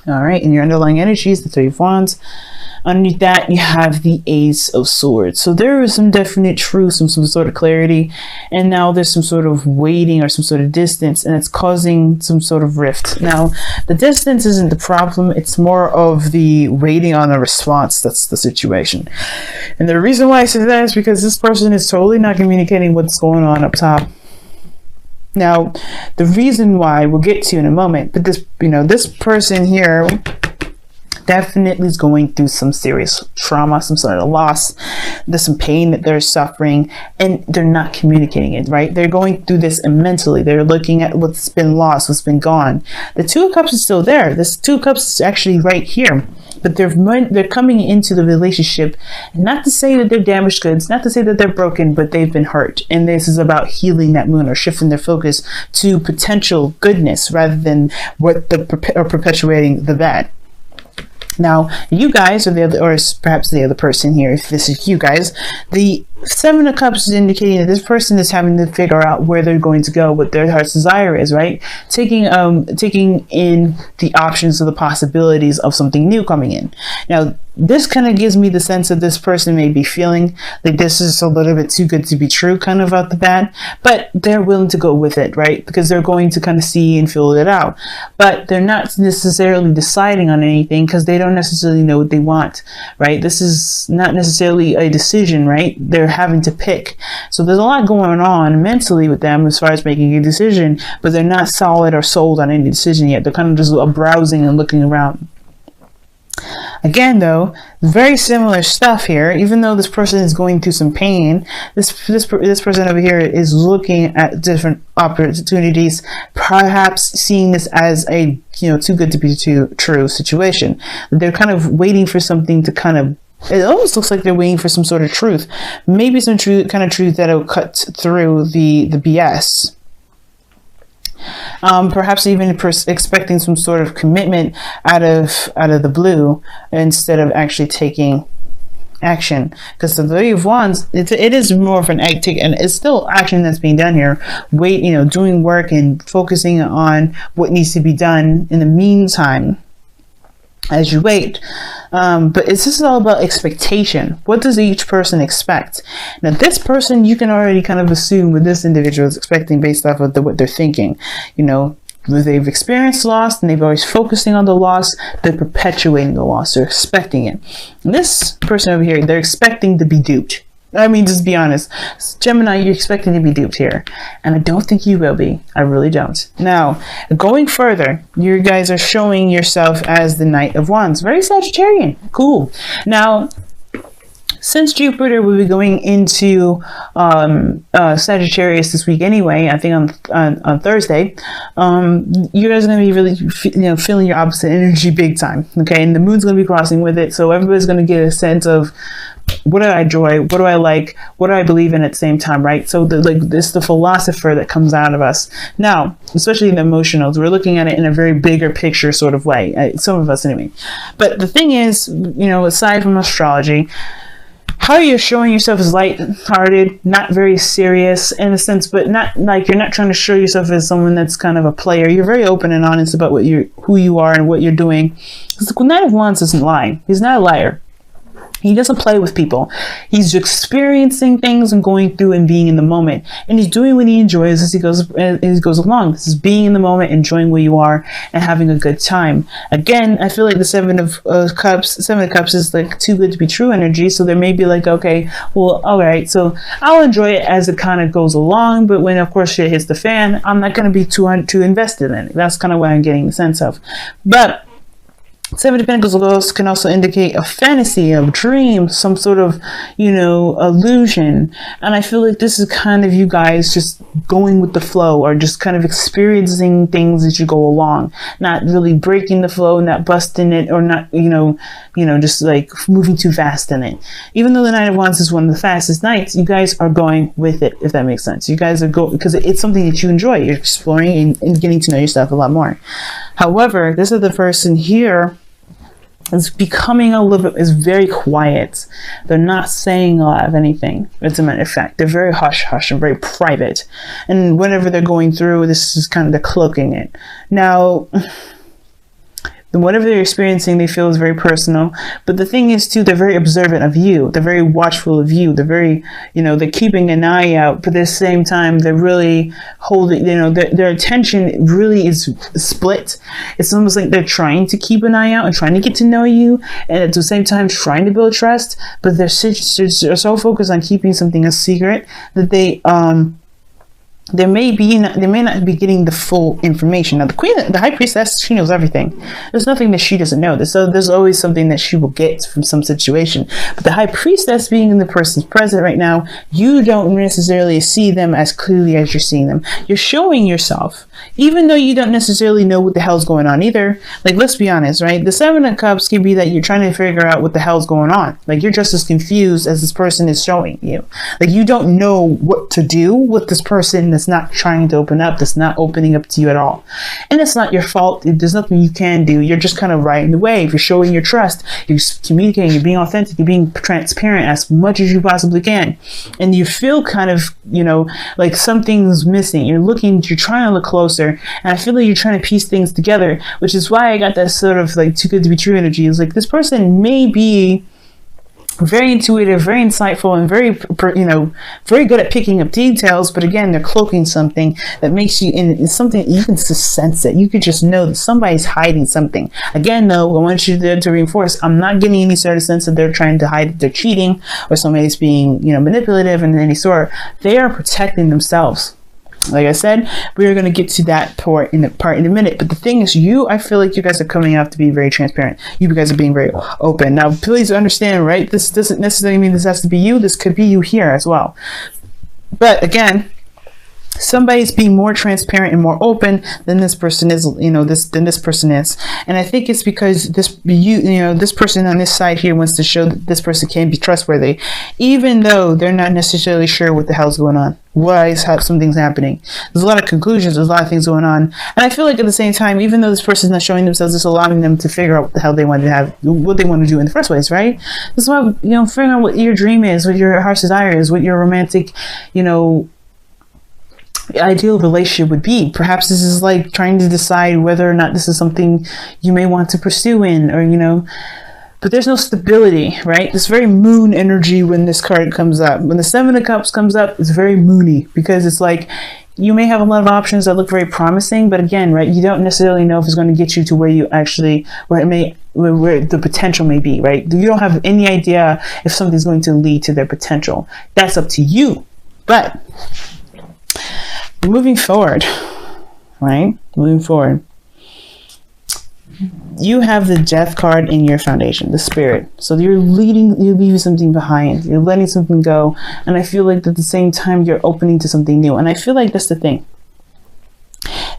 All right, and your underlying energies, the Three of Wands. Underneath that, you have the Ace of Swords. So there is some definite truth, some sort of clarity, and now there's some sort of waiting or some sort of distance, and it's causing some sort of rift. Now, the distance isn't the problem, it's more of the waiting on a response that's the situation. And the reason why I say that is because this person is totally not communicating what's going on up top. Now, the reason why we'll get to in a moment, but this person here definitely is going through some serious trauma, some sort of loss. There's some pain that they're suffering, and they're not communicating it, right? They're going through this mentally. They're looking at what's been lost, what's been gone. The Two of Cups is still there. This Two of Cups is actually right here, but they're coming into the relationship, not to say that they're damaged goods, not to say that they're broken, but they've been hurt. And this is about healing that wound or shifting their focus to potential goodness rather than perpetuating the bad. Now, you guys, or perhaps the other person here, if this is you guys, the Seven of Cups is indicating that this person is having to figure out where they're going to go, what their heart's desire is, right? Taking in the options of the possibilities of something new coming in. Now, this kind of gives me the sense that this person may be feeling like this is a little bit too good to be true kind of out the bat, but they're willing to go with it, right? Because they're going to kind of see and feel it out. But they're not necessarily deciding on anything because they don't necessarily know what they want, right? This is not necessarily a decision, right? They're having to pick. So there's a lot going on mentally with them as far as making a decision, but they're not solid or sold on any decision yet. They're kind of just browsing and looking around. Again, though, very similar stuff here. Even though this person is going through some pain, this person over here is looking at different opportunities, perhaps seeing this as a too good to be true situation. They're kind of waiting for something to kind of. It almost looks like they're waiting for some sort of truth, maybe some truth that'll cut through the BS. Perhaps even expecting some sort of commitment out of the blue instead of actually taking action, because the Three of Wands, it is more of an act, and it's still action that's being done here. Doing work and focusing on what needs to be done in the meantime as you wait. But this is all about expectation. What does each person expect? Now, this person, you can already kind of assume what this individual is expecting based off of what they're thinking. They've experienced loss and they've always focusing on the loss. They're perpetuating the loss. They're expecting it. And this person over here, they're expecting to be duped. I mean, just be honest. Gemini, you're expecting to be duped here. And I don't think you will be. I really don't. Now, going further, you guys are showing yourself as the Knight of Wands. Very Sagittarian. Cool. Now, since Jupiter will be going into Sagittarius this week anyway, I think on Thursday, you guys are going to be really feeling your opposite energy big time. Okay, and the moon's going to be crossing with it, so everybody's going to get a sense of what do I enjoy, what do I like, what do I believe in at the same time, right? So this the philosopher that comes out of us now, especially in the emotionals. We're looking at it in a very bigger picture sort of way, some of us anyway. But the thing is, aside from astrology, how you're showing yourself is light-hearted, not very serious in a sense, but not like you're not trying to show yourself as someone that's kind of a player. You're very open and honest about who you are and what you're doing. Because the Knight of Wands doesn't lie. He's not a liar. He doesn't play with people. He's experiencing things and going through and being in the moment. And he's doing what he enjoys as he goes along. This is being in the moment, enjoying where you are, and having a good time. Again, I feel like the Seven of Cups is like too good to be true energy. So there may be like, okay, well, all right, so I'll enjoy it as it kind of goes along. But when, of course, shit hits the fan, I'm not going to be too invested in it. That's kind of what I'm getting the sense of. But Seven of Pentacles can also indicate a fantasy, a dream, some sort of, illusion. And I feel like this is kind of you guys just going with the flow, or just kind of experiencing things as you go along, not really breaking the flow, not busting it, or not, just like moving too fast in it. Even though the Knight of Wands is one of the fastest knights, you guys are going with it, if that makes sense. You guys are going because it's something that you enjoy. You're exploring and getting to know yourself a lot more. However, this other person here is becoming is very quiet. They're not saying a lot of anything. As a matter of fact, they're very hush-hush and very private. And whenever they're going through, this is kind of, they're cloaking it. Now, whatever they're experiencing, they feel is very personal. But the thing is too, they're very observant of you. They're very watchful of you. They're very, they're keeping an eye out, but at the same time, they're really holding, their attention really is split. It's almost like they're trying to keep an eye out and trying to get to know you, and at the same time trying to build trust, but they're so focused on keeping something a secret that they may not be getting the full information. Now, the high priestess, she knows everything. There's nothing that she doesn't know. There's always something that she will get from some situation. But the high priestess, being in the person's present right now, you don't necessarily see them as clearly as you're seeing them. You're showing yourself, even though you don't necessarily know what the hell's going on either. Like, let's be honest, right? The Seven of Cups can be that you're trying to figure out what the hell's going on. Like, you're just as confused as this person is showing you. Like, you don't know what to do with this person that's not trying to open up, that's not opening up to you at all. And it's not your fault. There's nothing you can do. You're just kind of riding the wave. You're showing your trust. You're communicating. You're being authentic. You're being transparent as much as you possibly can. And you feel kind of, like something's missing. You're trying to look closer. And I feel like you're trying to piece things together, which is why I got that sort of like too good to be true energy. It's like this person may be very intuitive, very insightful, and very good at picking up details. But again, they're cloaking something that makes you, and it's something you can just sense it. You could just know that somebody's hiding something. Again, though, I want you to reinforce, I'm not getting any sort of sense that they're trying to hide that they're cheating or somebody's being, manipulative in any sort. They are protecting themselves. Like I said, we are going to get to that part in a minute. But the thing is, I feel like you guys are coming out to be very transparent. You guys are being very open. Now, please understand, right? This doesn't necessarily mean this has to be you. This could be you here as well. But again, somebody's being more transparent and more open than this person is, than this person is. And I think it's because this person on this side here wants to show that this person can be trustworthy, even though they're not necessarily sure what the hell's going on. Why is something's happening? There's a lot of conclusions. There's a lot of things going on. And I feel like at the same time, even though this person's not showing themselves, it's allowing them to figure out what the hell they want to have, what they want to do in the first place, right? That's why, figuring out what your dream is, what your heart's desire is, what your romantic, ideal relationship would be. Perhaps this is like trying to decide whether or not this is something you may want to pursue in, or but there's no stability, right? This very moon energy when this card comes up. When the Seven of Cups comes up, it's very moony, because it's like you may have a lot of options that look very promising, but again, right, you don't necessarily know if it's going to get you to where the potential may be, right? You don't have any idea if something's going to lead to their potential. That's up to you. But moving forward, right? Moving forward, you have the Death card in your foundation, the Spirit. So you're leaving something behind. You're letting something go. And I feel like at the same time, you're opening to something new. And I feel like that's the thing.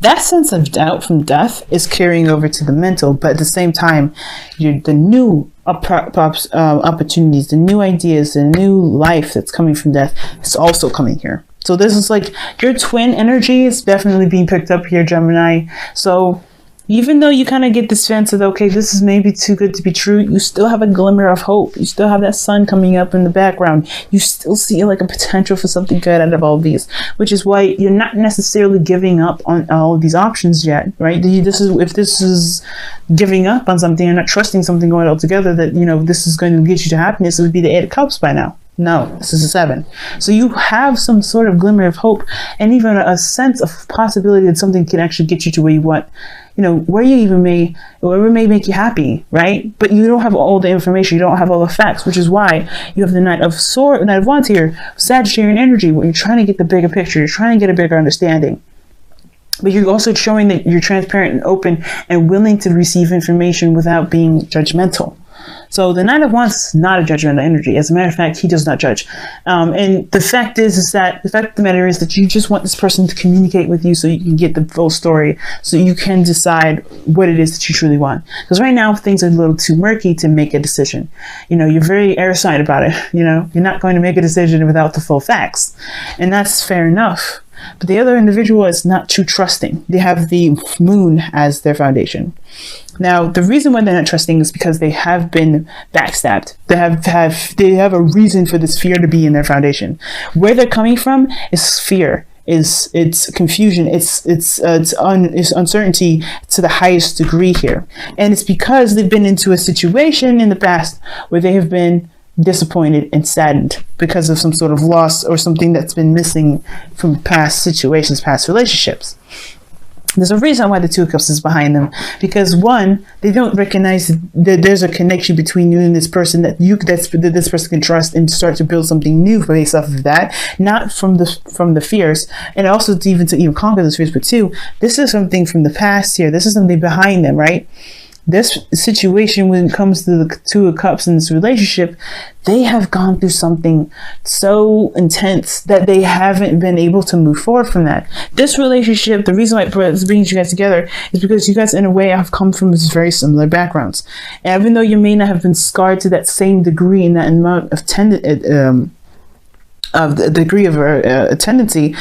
That sense of doubt from death is carrying over to the mental, but at the same time, the new opportunities, the new ideas, the new life that's coming from death is also coming here. So this is like your twin energy is definitely being picked up here, Gemini. So even though you kind of get this sense of, okay, this is maybe too good to be true, you still have a glimmer of hope. You still have that sun coming up in the background. You still see like a potential for something good out of all of these, which is why you're not necessarily giving up on all of these options yet, right? If this is giving up on something and not trusting something going altogether, that, this is going to get you to happiness, it would be the Eight of Cups by now. No, this is a 7. So you have some sort of glimmer of hope and even a sense of possibility that something can actually get you to where you want, wherever may make you happy, right? But you don't have all the information. You don't have all the facts, which is why you have the Knight of Wands here, Sagittarian energy, where you're trying to get the bigger picture. You're trying to get a bigger understanding. But you're also showing that you're transparent and open and willing to receive information without being judgmental. So the Knight of Wands is not a judgmental energy. As a matter of fact, he does not judge. And the fact is that the fact of the matter is that you just want this person to communicate with you so you can get the full story, so you can decide what it is that you truly want. Because right now things are a little too murky to make a decision. You're very airside about it. You're not going to make a decision without the full facts, and that's fair enough. But the other individual is not too trusting. They have the moon as their foundation. Now, the reason why they're not trusting is because they have been backstabbed. They have a reason for this fear to be in their foundation. Where they're coming from is fear. it's confusion, it's uncertainty to the highest degree here. And it's because they've been into a situation in the past where they have been disappointed and saddened because of some sort of loss or something that's been missing from past situations, past relationships. There's a reason why the Two of Cups is behind them, because one, they don't recognize that there's a connection between you and this person that this person can trust and start to build something new based off of that, not from the fears, and also to even conquer those fears. But two, this is something from the past here. This is something behind them, right? This situation, when it comes to the Two of Cups in this relationship, they have gone through something so intense that they haven't been able to move forward from that. This relationship, the reason why it brings you guys together is because you guys, in a way, have come from very similar backgrounds. And even though you may not have been scarred to that same degree and that amount of tendency,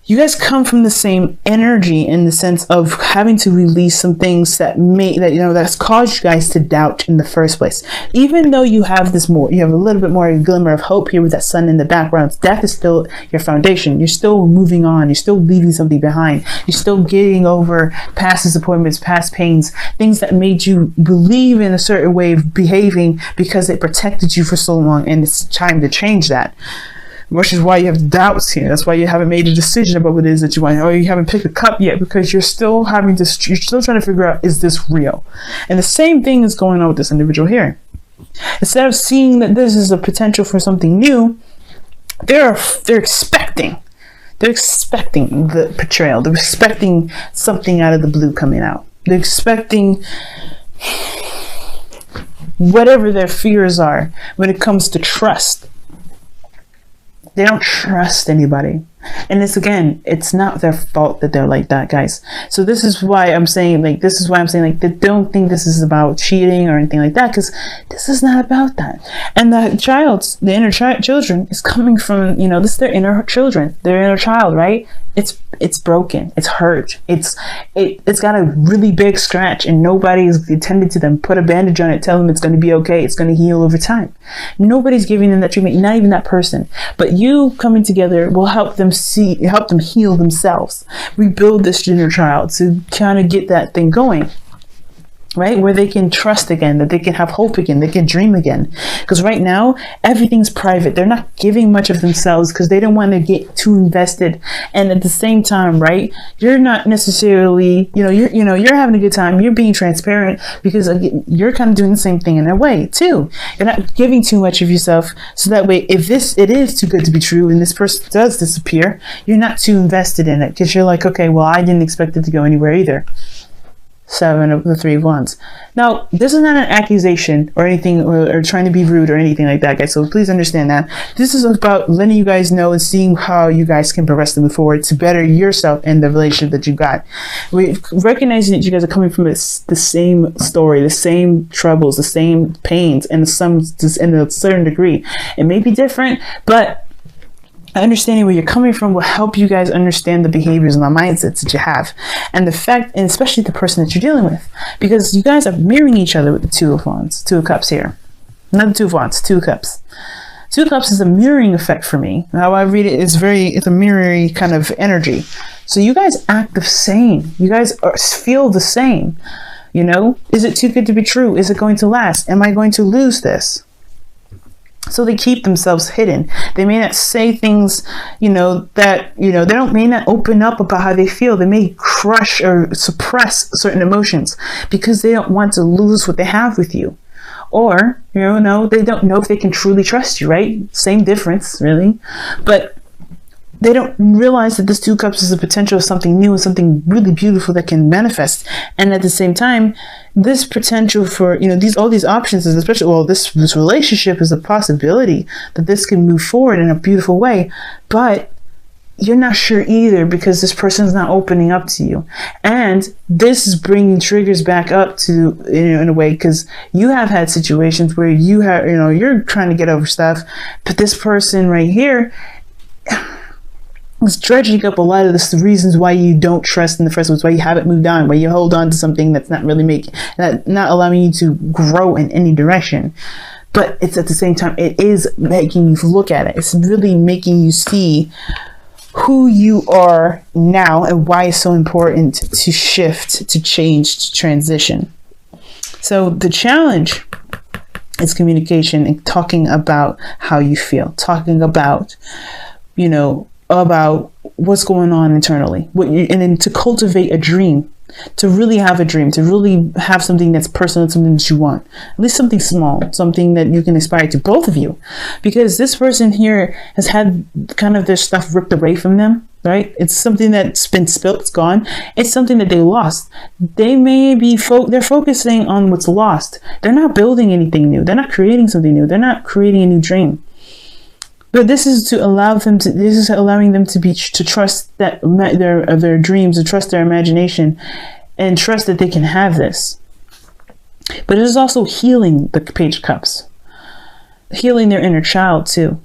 you guys come from the same energy in the sense of having to release some things that's caused you guys to doubt in the first place. Even though you have a little bit more glimmer of hope here with that sun in the background, death is still your foundation. You're still moving on. You're still leaving something behind. You're still getting over past disappointments, past pains, things that made you believe in a certain way of behaving because it protected you for so long, and it's time to change that. Which is why you have doubts here. That's why you haven't made a decision about what it is that you want, or you haven't picked a cup yet, because you're still trying to figure out, is this real? And the same thing is going on with this individual here. Instead of seeing that this is a potential for something new, they're expecting the betrayal. They're expecting something out of the blue coming out. They're expecting whatever their fears are when it comes to trust. They don't trust anybody. And it's not their fault that they're like that, guys. So this is why I'm saying, they don't think this is about cheating or anything like that, because this is not about that. And the inner children is coming from, this is their inner children, their inner child, right? It's broken, it's hurt, it's got a really big scratch, and nobody's attended to them, put a bandage on it, tell them it's going to be okay, it's going to heal over time. Nobody's giving them that treatment, not even that person. But you coming together will help them heal themselves, rebuild this inner child to kind of get that thing going, right? Where they can trust again, that they can have hope again, they can dream again. Because right now, everything's private. They're not giving much of themselves because they don't want to get too invested. And at the same time, right, you're not necessarily, you're having a good time. You're being transparent because you're kind of doing the same thing in a way too. You're not giving too much of yourself. So that way, if it is too good to be true and this person does disappear, you're not too invested in it because you're like, okay, well, I didn't expect it to go anywhere either. 7 of the 3 of Wands. Now, this is not an accusation or anything, or trying to be rude or anything like that, guys. So please understand that. This is about letting you guys know and seeing how you guys can progress to move forward to better yourself and the relationship that you got. We recognizing that you guys are coming from the same story, the same troubles, the same pains, and in a certain degree. It may be different, but understanding where you're coming from will help you guys understand the behaviors and the mindsets that you have, and the fact, and especially the person that you're dealing with, because you guys are mirroring each other with the Two of Wands, Two of Cups here, not the Two of Wands, Two of Cups. Two of Cups is a mirroring effect for me. How I read it is it's a mirroring kind of energy. So you guys act the same. You guys feel the same. Is it too good to be true? Is it going to last? Am I going to lose this? So they keep themselves hidden. They may not say things, they may not open up about how they feel. They may crush or suppress certain emotions because they don't want to lose what they have with you. Or, they don't know if they can truly trust you, right? Same difference, really. But they don't realize that this Two of Cups is the potential of something new and something really beautiful that can manifest. And at the same time, this potential for, all these options is especially, this relationship is a possibility that this can move forward in a beautiful way. But you're not sure either because this person's not opening up to you. And this is bringing triggers back up to, in a way, because you have had situations where you're trying to get over stuff, but this person right here is dredging up a lot of the reasons why you don't trust in the first place, why you haven't moved on, why you hold on to something that's not really not allowing you to grow in any direction. But it's at the same time, it is making you look at it. It's really making you see who you are now and why it's so important to shift, to change, to transition. So the challenge is communication and talking about how you feel, talking about, about what's going on internally, and then to cultivate a dream, to really have a dream, to really have something that's personal, something that you want, at least something small, something that you can aspire to, both of you, because this person here has had kind of their stuff ripped away from them, right? It's something that's been spilt, it's gone. It's something that they lost. They may be, they're focusing on what's lost. They're not building anything new. They're not creating something new. They're not creating a new dream. But this is to allow them to, this is allowing them to trust that their dreams, to trust their imagination, and trust that they can have this. But it is also healing the Page of Cups, healing their inner child too.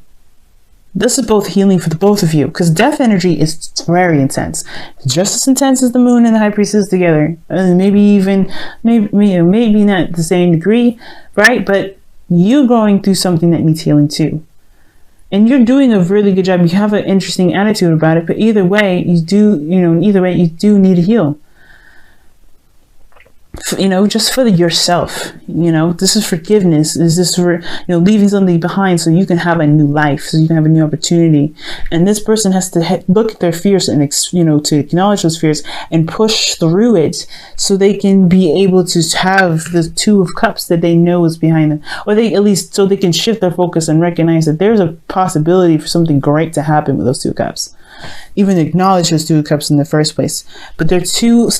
This is both healing for the both of you, because death energy is very intense, just as intense as the moon and the high priestess together, and maybe not the same degree, right? But you're going through something that needs healing too. And you're doing a really good job. You have an interesting attitude about it, but either way, you do need to heal. Just for yourself, this is forgiveness. Is this for, leaving something behind so you can have a new life, so you can have a new opportunity. And this person has to look at their fears and, to acknowledge those fears and push through it so they can be able to have the Two of Cups that they know is behind them, or they at least, so they can shift their focus and recognize that there's a possibility for something great to happen with those Two Cups. Even acknowledge those Two Cups in the first place. But they're too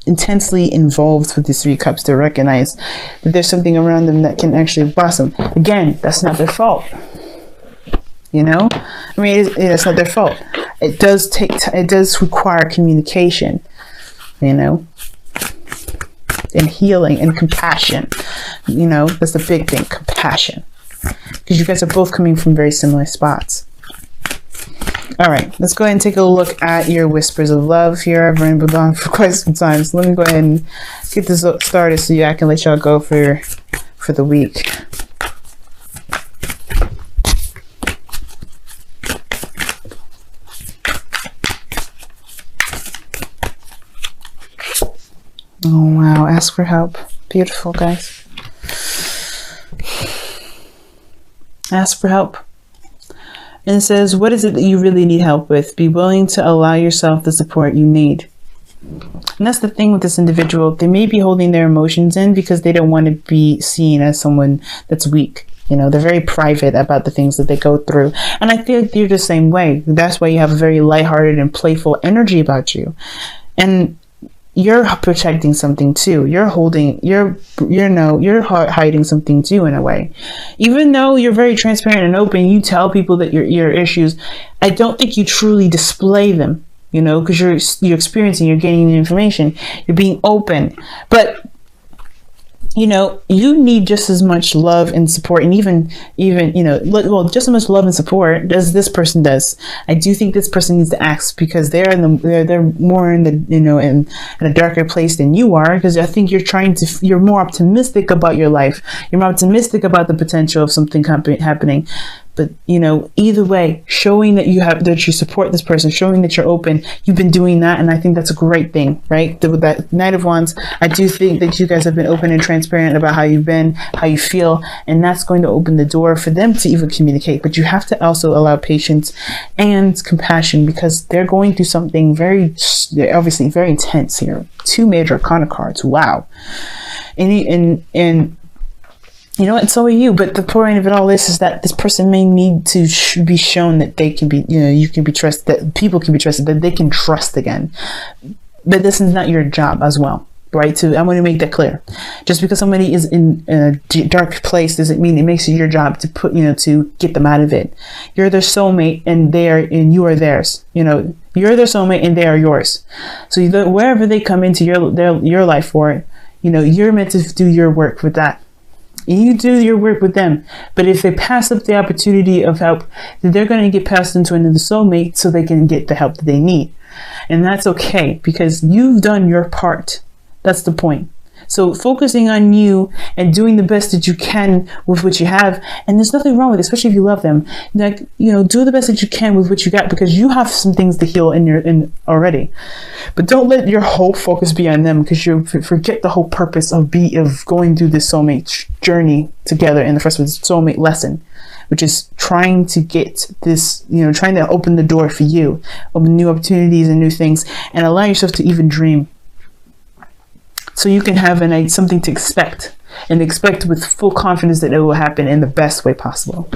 intensely involved with these Three Cups to recognize that there's something around them that can actually blossom. Again, that's not their fault. It's not their fault. It does require communication, and healing and compassion. That's the big thing, compassion, because you guys are both coming from very similar spots. All right, let's go ahead and take a look at your whispers of love here. I've rambled on for quite some time, so let me go ahead and get this started so I can let y'all go for the week. Oh wow, ask for help. Beautiful, guys. Ask for help. And it says, what is it that you really need help with? Be willing to allow yourself the support you need. And that's the thing with this individual. They may be holding their emotions in because they don't want to be seen as someone that's weak. They're very private about the things that they go through. And I feel like you're the same way. That's why you have a very lighthearted and playful energy about you. And you're protecting something too. You're hiding something too in a way. Even though you're very transparent and open, you tell people that your issues, I don't think you truly display them, because you're experiencing, you're gaining the information, you're being open. But you need just as much love and support, and even just as much love and support as this person does. I do think this person needs to ask, because they're more in the in a darker place than you are, because I think you're more optimistic about your life. You're more optimistic about the potential of something happening. But either way, showing that you support this person, showing that you're open, you've been doing that, and I think that's a great thing, right? With that Knight of Wands, I do think that you guys have been open and transparent about how you've been, how you feel, and that's going to open the door for them to even communicate. But you have to also allow patience and compassion, because they're going through something obviously very intense here. 2 major arcana cards. Wow. And and so are you. But the point of it all is that this person may need to be shown that they can be, you can be trusted, that people can be trusted, that they can trust again. But this is not your job as well, right? So I want to make that clear. Just because somebody is in a dark place doesn't mean it makes it your job to to get them out of it. You're their soulmate, and you are theirs. You're their soulmate, and they are yours. So wherever they come into your life for, you're meant to do your work with that. You do your work with them. But if they pass up the opportunity of help, then they're going to get passed into another soulmate so they can get the help that they need. And that's okay, because you've done your part. That's the point. So focusing on you and doing the best that you can with what you have. And there's nothing wrong with it, especially if you love them. Like, you know, do the best that you can with what you got, because you have some things to heal in already. But don't let your whole focus be on them, because you forget the whole purpose of going through this soulmate journey together in the first place, soulmate lesson, which is trying to get this, you know, trying to open the door for you, open new opportunities and new things, and allow yourself to even dream. So you can have something to expect, and expect with full confidence that it will happen in the best way possible.